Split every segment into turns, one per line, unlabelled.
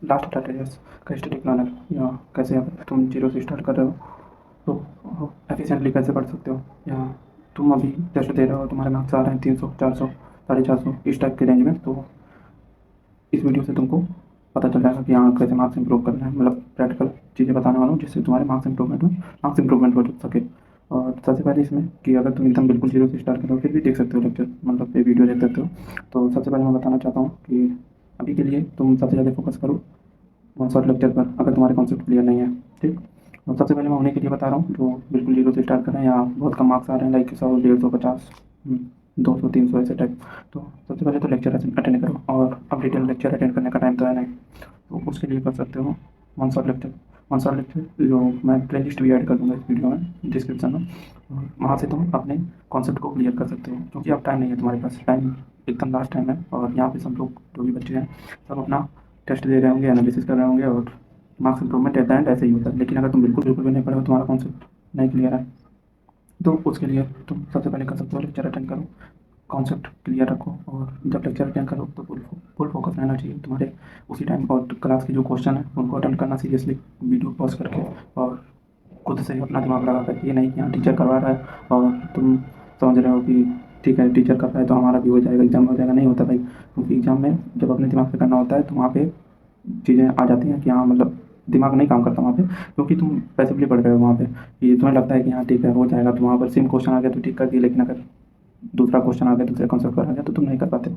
Last data yes का study planner, या कैसे अगर तुम जीरो से स्टार्ट कर रहे हो तो एफिशिएंटली कैसे पढ़ सकते हो, या तुम अभी टेस्ट दे रहे हो, तुम्हारे मार्क्स आ रहे हैं 300, 400, 450 इस टाइप के रेंज में, तो इस वीडियो से तुमको पता चल जाएगा कि हाँ कैसे मार्क्स इंप्रूव करना है। मतलब प्रैक्टिकल चीज़ें बताने वाला हूँ जिससे तुम्हारे मार्क्स इंप्रूवमेंट हो सके। और सबसे पहले इसमें कि अगर तुम एकदम बिल्कुल जीरो से स्टार्ट करो फिर भी देख सकते हो लेक्चर, मतलब ये वीडियो देख सकते हो। तो सबसे पहले मैं बताना चाहता हूँ कि अभी के लिए तुम सबसे ज़्यादा फोकस करो वन शॉट लेक्चर पर, अगर तुम्हारे कॉन्सेप्ट क्लियर नहीं है। ठीक, तो सबसे पहले मैं उन्हीं के लिए बता रहा हूँ जो बिल्कुल जीरो से स्टार्ट कर रहे हैं या बहुत कम मार्क्स आ रहे हैं, लाइक 100, 150, 50, 200, 300 ऐसे टाइप। तो सबसे पहले तो लेक्चर अटेंड करो, और अब डिटेल लेक्चर अटेंड करने का टाइम तो है नहीं, तो उसके लिए कर सकते हो one shot lecture. One shot lecture जो मैं प्ले लिस्ट भी ऐड कर दूँगा इस वीडियो में डिस्क्रिप्शन में, और वहाँ से तुम अपने कॉन्सेप्ट को क्लियर कर सकते हो, क्योंकि अब टाइम नहीं है तुम्हारे पास, टाइम एकदम लास्ट टाइम है। और यहाँ पे सब लोग जो भी बच्चे हैं सब अपना टेस्ट दे रहे होंगे, एनालिसिस कर रहे होंगे, और marks improvement at the end ऐसे ही होता है। लेकिन अगर तुम बिल्कुल बिल्कुल भी नहीं पढ़े हो, तुम्हारा कॉन्सेप्ट नहीं क्लियर है, तो उसके लिए तुम सबसे पहले कर सकते हो लेक्चर अटेंड करो, कॉन्सेप्ट क्लियर रखो, और जब लेक्चर अटेंड करो तो फुल फोकस रहना चाहिए तुम्हारे उसी टाइम। और क्लास के जो क्वेश्चन है उनको अटेंड करना सीरियसली, वीडियो पॉज करके, और खुद से अपना दिमाग लगा कर, ये नहीं कि हाँ टीचर करवा रहा है और तुम समझ रहे हो कि ठीक है टीचर कर रहा है तो हमारा भी हो जाएगा, एग्जाम हो जाएगा। नहीं होता भाई, क्योंकि एग्जाम में जब अपने दिमाग से करना होता है तो वहाँ पे चीज़ें आ जाती हैं कि हाँ मतलब दिमाग नहीं काम करता वहाँ पे, क्योंकि तुम पैसिवली पढ़ रहे हो वहाँ पे, कि तुम्हें लगता है कि हाँ ठीक है हो जाएगा, तो वहाँ पर सेम क्वेश्चन आ गया तो ठीक कर दिया, लेकिन अगर दूसरा क्वेश्चन आ गया, दूसरे कॉन्सेप्ट पर आ गया तो तुम नहीं कर पाते।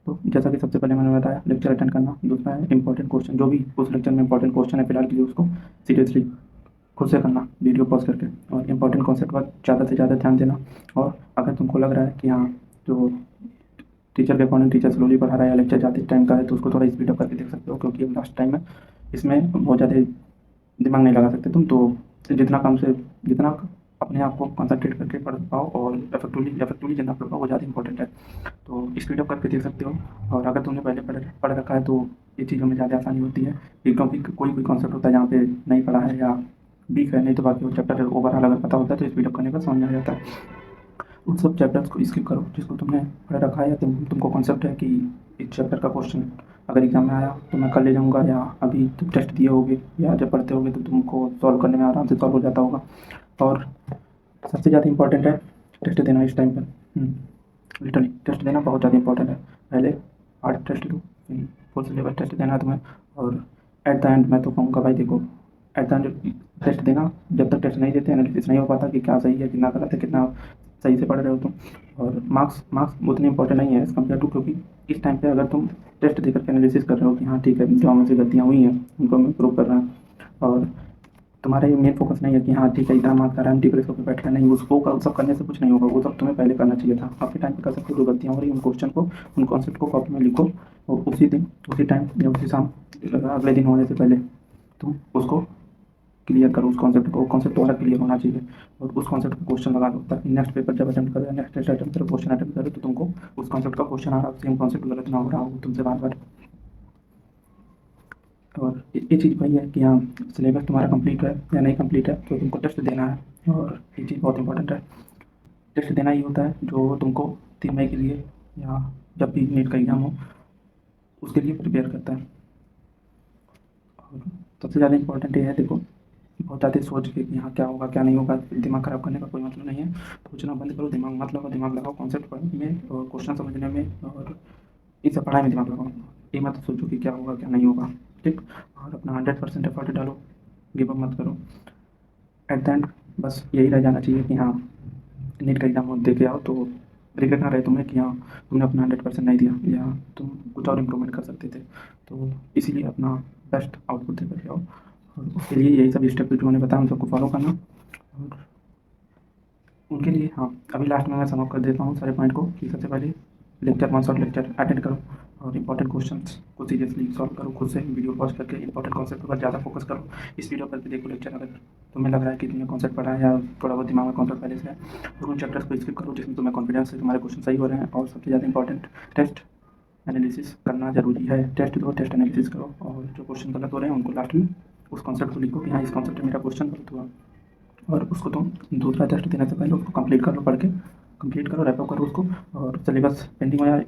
तो जैसा कि सबसे पहले मैंने बताया लेक्चर अटेंड करना, दूसरा है इंपॉर्टेंट क्वेश्चन, जो भी उस लेक्चर में इंपॉर्टेंट क्वेश्चन है फिलहाल के लिए उसको सीरियसली खुद से करना वीडियो पॉज करके, और इंपॉर्टेंट कॉन्सेप्ट पर ज़्यादा से ज़्यादा ध्यान देना। और अगर तुमको लग रहा है कि हाँ जो टीचर के अकॉर्डिंग टीचर स्लोली पढ़ा रहा है या लेक्चर ज़्यादा टाइम का है, तो उसको थोड़ा स्पीड अप करके देख सकते हो, क्योंकि अब लास्ट टाइम है, इसमें बहुत ज़्यादा दिमाग नहीं लगा सकते तुम। तो जितना कम से जितना अपने आप को कंसंट्रेट करके पढ़ पाओ और इफेक्टिवली जितना पढ़ पाओ वो ज़्यादा इंपॉर्टेंट है। तो स्पीड अप करके देख सकते हो। और अगर तुमने पहले पढ़ रखा है तो ये चीज़ों में ज़्यादा आसानी होती है, क्योंकि कोई कोई कॉन्सेप्ट होता है जहाँ पे नहीं पढ़ा है या वीक है, नहीं तो बाकी वो चैप्टर ओवरऑल अगर पता होता है तो स्पीड अप करने का समझ में आ जाता है। उन सब चैप्टर्स को स्किप करो जिसको तुमने पढ़ रखा है, या तुमको कॉन्सेप्ट है कि इस चैप्टर का क्वेश्चन अगर एग्जाम में आया तो मैं कर ले जाऊँगा, या अभी तुम टेस्ट दिए होगे या जब पढ़ते होगे तो तुमको सॉल्व करने में आराम से सॉल्व हो जाता होगा। और सबसे ज़्यादा इंपॉर्टेंट है टेस्ट देना इस टाइम पर। लिटरली टेस्ट देना बहुत ज़्यादा इंपॉर्टेंट है। पहले हार्ड टेस्ट दो, फिर फुल सिलेबस टेस्ट देना है तुम्हें, और एट द एंड मैं तो कहूँगा भाई देखो, एट द एंड टेस्ट देना, जब तक टेस्ट नहीं देते एनालिसिस नहीं हो पाता कि क्या सही है कितना गलत है, कितना सही से पढ़ रहे हो तुम। और मार्क्स मार्क्स उतने इंपॉर्टेंट नहीं है एज़ कम्पेयर टू, क्योंकि इस टाइम पे अगर तुम टेस्ट देकर के एनालिसिस कर रहे हो कि हाँ ठीक है जो हमसे गलतियाँ हुई हैं उनको हम इम्प्रूव कर रहे हैं, और तुम्हारा ये मेन फोकस नहीं है कि हाँ ठीक है इतना मार्क्स आ रहा है हम डिप्रेस होकर बैठ रहे हैं, नहीं वो सब करने से कुछ नहीं होगा, वो सब तुम्हें पहले करना चाहिए था। आपके टाइम पे कर सकते हो, जो गलतियाँ हो रही हैं उन क्वेश्चन को, उन कॉन्सेप्ट को कॉपी में लिखो, और उसी दिन उसी टाइम या उसी शाम अगले दिन होने से पहले तुम उसको क्लियर करो, उस कॉन्सेप्ट को, कॉन्सेप्ट तुम्हारा क्लियर होना चाहिए, और उस कॉन्सेप्ट का क्वेश्चन लगा दो, ताकि नेक्स्ट पेपर जब अटेम्प्ट करो, नेक्स्ट टेस्ट अटेम्प्ट करो, क्वेश्चन अटेम्प्ट करो तो तुमको उस कॉन्सेप्ट का क्वेश्चन आ रहा हो, सेम कॉन्सेप्ट गलत ना हो रहा हो तुमसे बार बार। और ये चीज़ वही है कि हाँ सिलेबस तुम्हारा कंप्लीट है या नहीं कंप्लीट है, तो तुमको टेस्ट देना है, और ये चीज़ बहुत इंपॉर्टेंट है। टेस्ट देना ही होता है जो तुमको 3 मई के लिए या जब भी नीट का एग्ज़ाम हो उसके लिए प्रिपेयर करता है। और सबसे ज़्यादा इंपॉर्टेंट ये है देखो, बहुत ज़्यादा सोच के कि हाँ क्या होगा क्या नहीं होगा, दिमाग ख़राब करने का कोई मतलब नहीं है। सोचना बंद करो, दिमाग मत लगाओ, दिमाग लगाओ कॉन्सेप्ट पढ़ने में और क्वेश्चन समझने में, और इस पढ़ाई में दिमाग लगाओ। ये मत सोचो कि क्या होगा क्या नहीं होगा। ठीक, और अपना 100% एफर्ट डालो, गिव अप मत करो। एट द एंड बस यही रह जाना चाहिए कि हाँ नीट का एग्ज़ाम दे के आओ तो रिग्रेट ना रहे तुम्हें कि हाँ तुमने अपना 100% नहीं दिया, या तुम कुछ और इम्प्रूवमेंट कर सकते थे। तो इसीलिए अपना बेस्ट आउटपुट दे करके आओ, और उसके लिए यही सब स्टेप जो मैंने बताया उन सबको फॉलो करना। और उनके लिए हाँ अभी लास्ट में मैं सम अप कर देता हूँ सारे पॉइंट को, कि सबसे पहले lecture one shot lecture attend करो, और इंपॉर्टेंट क्वेश्चंस को सीरियसली सॉल्व करो खुद से, वीडियो पॉज करके इंपॉर्टेंट कॉन्सेप्ट पर ज़्यादा फोकस करो। इस वीडियो करके देखो लेक्चर, अगर तुम्हें लग रहा है कि तुमने कॉन्सेप्ट पढ़ा है या थोड़ा बहुत दिमाग में कॉन्सेप्ट पहले से है, तो उन चैप्टर्स को स्किप करो जिसमें तुम्हें कॉन्फिडेंस है तुम्हारे क्वेश्चन सही हो रहे हैं। और सबसे ज़्यादा इंपॉर्टेंट टेस्ट एनालिसिस करना ज़रूरी है, टेस्ट दो, टेस्ट एनालिसिस करो, और जो क्वेश्चन गलत हो रहे हैं उनको लास्ट में उस कॉन्सेप्ट को लिखो कि हाँ इस कॉन्सेप्ट में मेरा क्वेश्चन गलत हुआ, और उसको तुम दूसरा टेस्ट देने से पहले उसको कंप्लीट कर लो, पढ़ के कंप्लीट करो, रैप अप करो उसको। और सिलेबस पेंडिंग हो या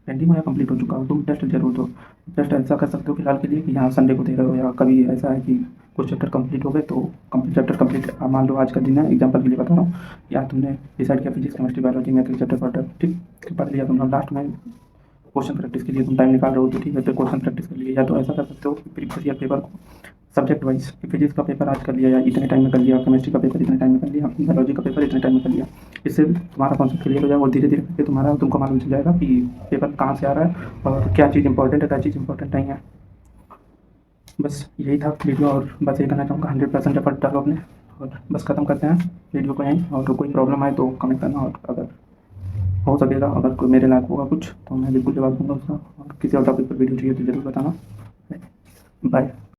पेंडिंग हो या कंप्लीट हो चुका हो, तुम टेस्ट जरूर दो। टेस्ट ऐसा कर सकते हो फिलहाल के लिए कि यहाँ संडे को दे रहे हो, या कभी ऐसा है कि कुछ चैप्टर कंप्लीट हो गए तो कंप्लीट चैप्टर कंप्लीट, मान लो आज का दिन है, एग्जाम्पल के लिए बता रहा हूँ, या तुमने डिसाइड किया फिजिक्स केमिस्ट्री बायोलॉजी में एक चैप्टर पढ़ रहे हो, ठीक पढ़ लिया तुमने, लास्ट में क्वेश्चन प्रैक्टिस के लिए तुम टाइम निकाल रहे हो तो ठीक है, फिर क्वेश्चन प्रैक्टिस कर लिए। या तो ऐसा कर सकते हो कि प्रीवियस ईयर पेपर को सब्जेक्ट वाइज, फिजिक्स का पेपर आज कर लिया या इतने टाइम में कर लिया, केमिस्ट्री का पेपर इतने टाइम में कर लिया, बायोलॉजी का पेपर इतने टाइम में कर लिया। इससे तुम्हारा कॉन्सेप्ट क्लियर हो जाएगा और धीरे धीरे करके तुमको मालूम चल जाएगा कि पेपर कहाँ से आ रहा है और क्या चीज़ इंपॉर्टेंट है, क्या चीज़ इंपॉर्टेंट नहीं है। बस यही था वीडियो, और बस ये कहना चाहूँगा 100% एफर्ट डालो अपने, और बस ख़त्म करते हैं वीडियो को यहीं। और कोई प्रॉब्लम आए तो कमेंट करना, और अगर हो सकेगा, अगर कोई मेरे लायक होगा कुछ तो मैं बिल्कुल जवाब दूंगा उसका, और किसी और टॉपिक पर वीडियो चाहिए तो ज़रूर बताना। बाय।